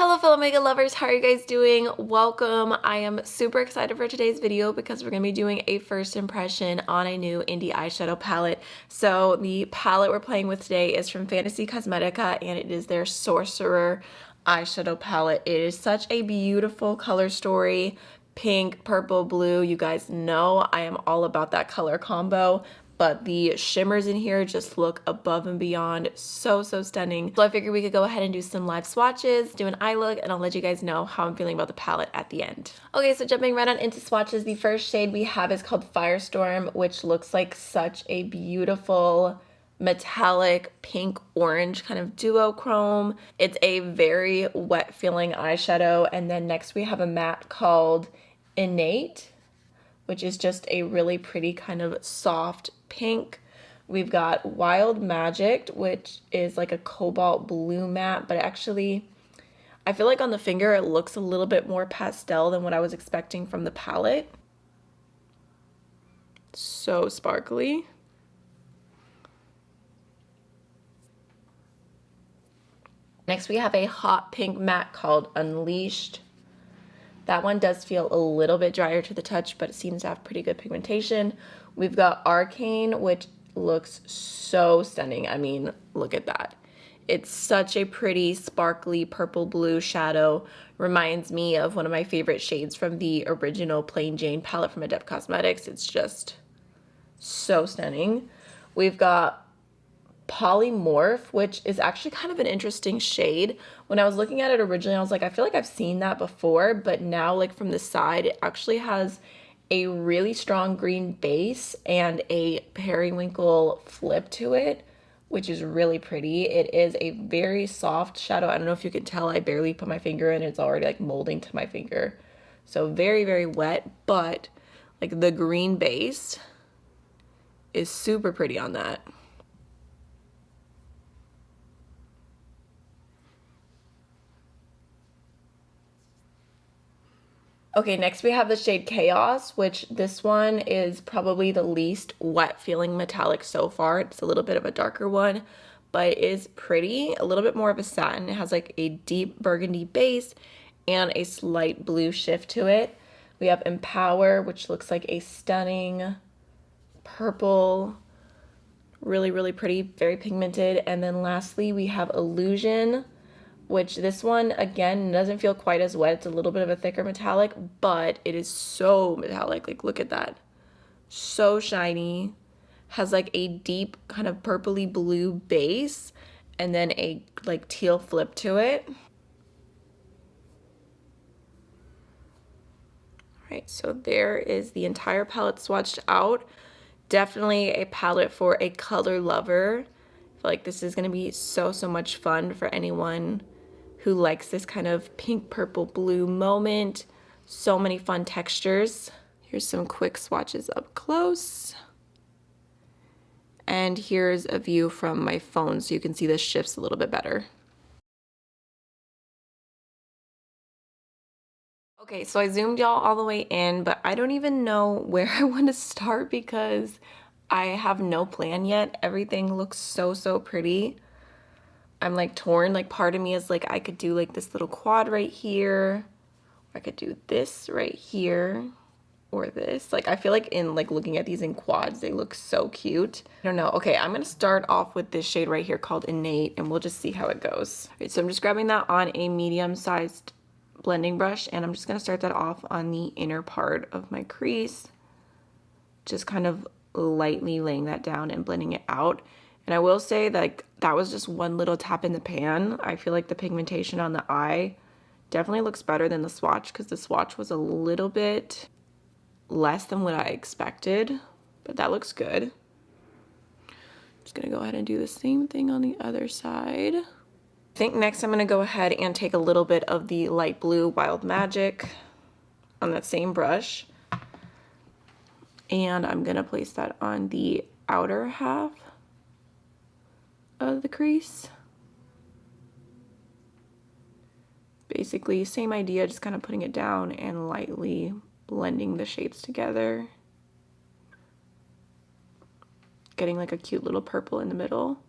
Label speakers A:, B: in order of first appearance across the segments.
A: Hello fellow makeup lovers, how are you guys doing? Welcome. I am super excited for today's video because we're going to be doing a first impression on a new indie eyeshadow palette. So the palette we're playing with today is from Fantasy Cosmetica and it is their Sorcerer eyeshadow palette. It is such a beautiful color story. Pink, purple, blue. You guys know I am all about that color combo. But the shimmers in here just look above and beyond so stunning. So I figured we could go ahead and do some live swatches, do an eye look, and I'll let you guys know how I'm feeling about the palette at the end. Okay, so jumping right on into swatches, the first shade we have is called Firestorm, which looks like such a beautiful metallic pink orange kind of duochrome. It's a very wet feeling eyeshadow. And then next we have a matte called Innate, which is just a really pretty kind of soft pink. We've got Wild Magic, which is like a cobalt blue matte, but actually I feel like on the finger it looks a little bit more pastel than what I was expecting from the palette. So sparkly. Next we have a hot pink matte called Unleashed. That one does feel a little bit drier to the touch, but it seems to have pretty good pigmentation. We've got Arcane, which looks so stunning. I mean, look at that. It's such a pretty sparkly purple blue shadow. Reminds me of one of my favorite shades from the original Plain Jane palette from Adept Cosmetics. It's just so stunning. We've got Polymorph, which is actually kind of an interesting shade. When I was looking at it originally, I was like, I feel like I've seen that before, but now like from the side, it actually has a really strong green base and a periwinkle flip to it, which is really pretty. It is a very soft shadow. I don't know if you can tell, I barely put my finger in, it's already like molding to my finger. So very wet, but like the green base is super pretty on that. Okay, next we have the shade Chaos, which this one is probably the least wet feeling metallic so far. It's a little bit of a darker one, but it is pretty, a little bit more of a satin. It has like a deep burgundy base and a slight blue shift to it. We have Empower, which looks like a stunning purple, really pretty, very pigmented. And then lastly, we have Illusion, which this one, again, doesn't feel quite as wet. It's a little bit of a thicker metallic, but it is so metallic. Like, look at that. So shiny. Has like a deep kind of purpley blue base and then a like teal flip to it. All right, so there is the entire palette swatched out. Definitely a palette for a color lover. I feel like this is going to be so much fun for anyone who likes this kind of pink, purple, blue moment. So many fun textures. Here's some quick swatches up close. And here's a view from my phone so you can see the shifts a little bit better. Okay, so I zoomed y'all all the way in, but I don't even know where I want to start because I have no plan yet. Everything looks so pretty. I'm like torn, like part of me is like I could do like this little quad right here, or I could do this right here, or this. Like I feel like in like looking at these in quads, they look so cute. I don't know. Okay, I'm gonna start off with this shade right here called Innate and we'll just see how it goes. All right, so I'm just grabbing that on a medium-sized blending brush and I'm just gonna start that off on the inner part of my crease. Just kind of lightly laying that down and blending it out. And I will say that that was just one little tap in the pan. I feel like the pigmentation on the eye definitely looks better than the swatch because the swatch was a little bit less than what I expected, but that looks good. Just gonna go ahead and do the same thing on the other side. I think next I'm gonna go ahead and take a little bit of the light blue Wild Magic on that same brush. And I'm gonna place that on the outer half of the crease. Basically same idea, just kind of putting it down and lightly blending the shades together. Getting like a cute little purple in the middle.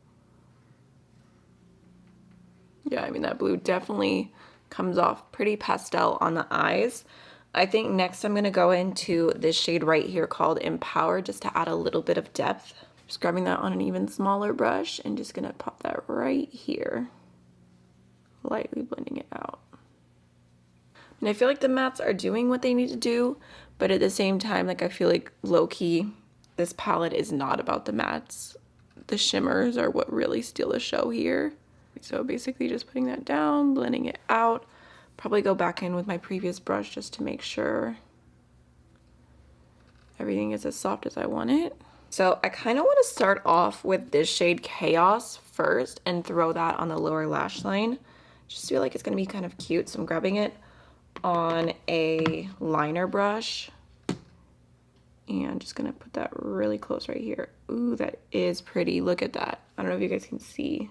A: Yeah, I mean that blue definitely Comes off pretty pastel on the eyes. I think next I'm going to go into this shade right here called Empower, just to add a little bit of depth. Just grabbing that on an even smaller brush and just going to pop that right here. Lightly blending it out. And I feel like the mattes are doing what they need to do, but at the same time, like I feel like low-key, this palette is not about the mattes. The shimmers are what really steal the show here. So basically just putting that down, blending it out. Probably go back in with my previous brush just to make sure everything is as soft as I want it. So I kind of want to start off with this shade Chaos first and throw that on the lower lash line. Just feel like it's going to be kind of cute. So I'm grabbing it on a liner brush and just going to put that really close right here. Ooh, that is pretty. Look at that. I don't know if you guys can see.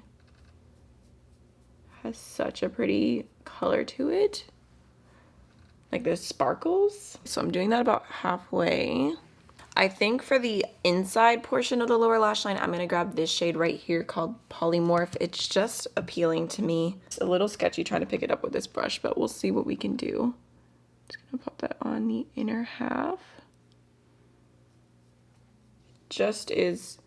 A: Has such a pretty color to it. Like there's sparkles. So I'm doing that about halfway. I think for the inside portion of the lower lash line, I'm going to grab this shade right here called Polymorph. It's just appealing to me. It's a little sketchy trying to pick it up with this brush, but we'll see what we can do. Just going to pop that on the inner half. Just is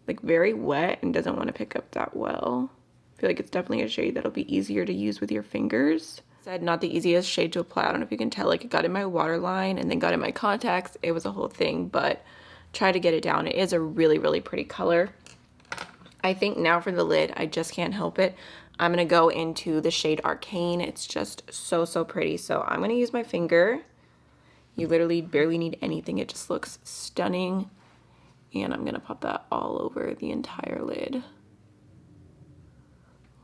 A: like very wet and doesn't want to pick up that well. I feel like it's definitely a shade that'll be easier to use with your fingers. Said not the easiest shade to apply. I don't know if you can tell, like it got in my waterline and then got in my contacts. It was a whole thing, but try to get it down. It is a really, really pretty color. I think now for the lid, I just can't help it. I'm going to go into the shade Arcane. It's just so, so pretty. So I'm going to use my finger. You literally barely need anything. It just looks stunning. And I'm going to pop that all over the entire lid.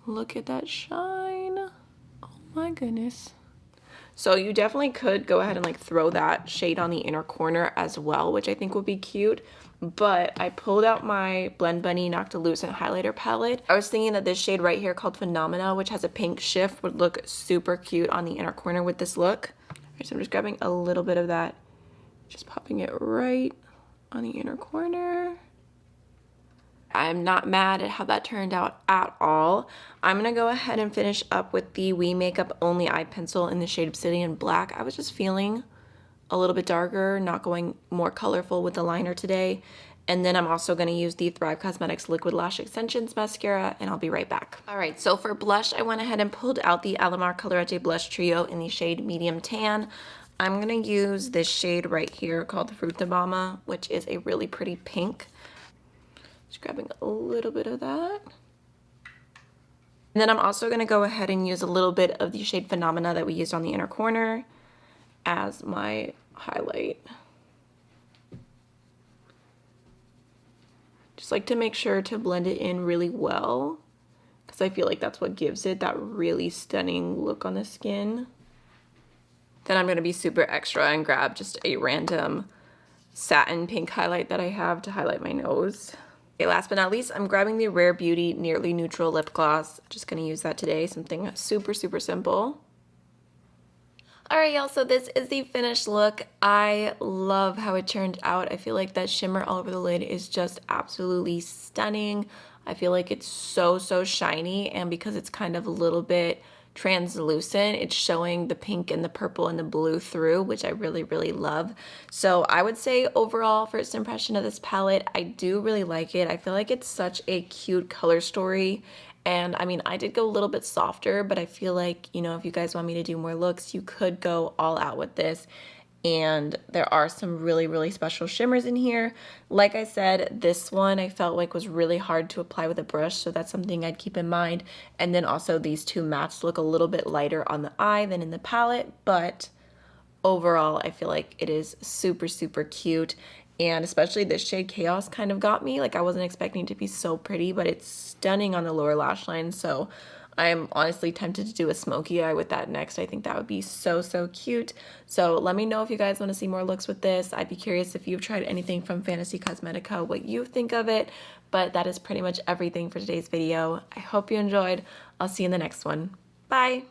A: Look at that shine. Oh my goodness. So you definitely could go ahead and like throw that shade on the inner corner as well, which I think would be cute. But I pulled out my Blend Bunny Noctilucent highlighter palette. I was thinking that this shade right here called Phenomena, which has a pink shift, would look super cute on the inner corner with this look. Alright, so I'm just grabbing a little bit of that, just popping it right on the inner corner. I'm not mad at how that turned out at all. I'm going to go ahead and finish up with the We Makeup Only Eye Pencil in the shade Obsidian Black. I was just feeling a little bit darker, not going more colorful with the liner today. And then I'm also going to use the Thrive Cosmetics Liquid Lash Extensions Mascara, and I'll be right back. Alright, so for blush, I went ahead and pulled out the Alamar Colorete Blush Trio in the shade Medium Tan. I'm going to use this shade right here called the Fruit de Bama, which is a really pretty pink. Just grabbing a little bit of that. And then I'm also going to go ahead and use a little bit of the shade Phenomena that we used on the inner corner as my highlight. Just like to make sure to blend it in really well, because I feel like that's what gives it that really stunning look on the skin. Then I'm going to be super extra and grab just a random satin pink highlight that I have to highlight my nose. Okay, last but not least, I'm grabbing the Rare Beauty Nearly Neutral Lip Gloss. Just going to use that today, something super, super simple. Alright y'all, so this is the finished look. I love how it turned out. I feel like that shimmer all over the lid is just absolutely stunning. I feel like it's so, so shiny, and because it's kind of a little bit translucent, it's showing the pink and the purple and the blue through, which I really, really love. So I would say overall, first impression of this palette, I do really like it. I feel like it's such a cute color story. And I mean, I did go a little bit softer, but I feel like, you know, if you guys want me to do more looks, you could go all out with this. And there are some really, really special shimmers in here. Like I said, this one I felt like was really hard to apply with a brush, so that's something I'd keep in mind. And then also these two mattes look a little bit lighter on the eye than in the palette, but overall I feel like it is super, super cute. And especially this shade Chaos kind of got me. Like I wasn't expecting it to be so pretty, but it's stunning on the lower lash line. So I'm honestly tempted to do a smoky eye with that next. I think that would be so, so cute. So let me know if you guys want to see more looks with this. I'd be curious if you've tried anything from Fantasy Cosmetica, what you think of it. But that is pretty much everything for today's video. I hope you enjoyed. I'll see you in the next one. Bye!